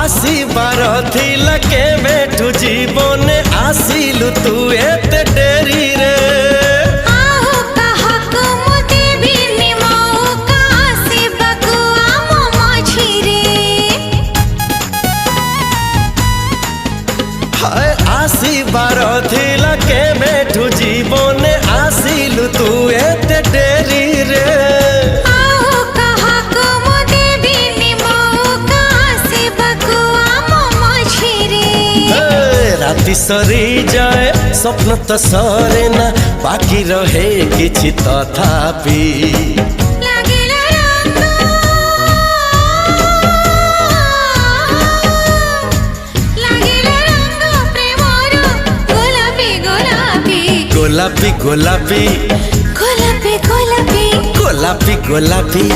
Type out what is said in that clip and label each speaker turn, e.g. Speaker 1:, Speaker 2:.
Speaker 1: आसीबार थिला के बेठू जीवने आसिलु तू एते डेरी रे। आसीबार थिला के बेठू जीवने आसिलु तू एते डेरी रे। राति सरी जाए स्वप्न तो सरे ना बाकी रहे किछि तथापि। गोलापी गोलापी गोलापी गोलापी गोलापी गोलापी।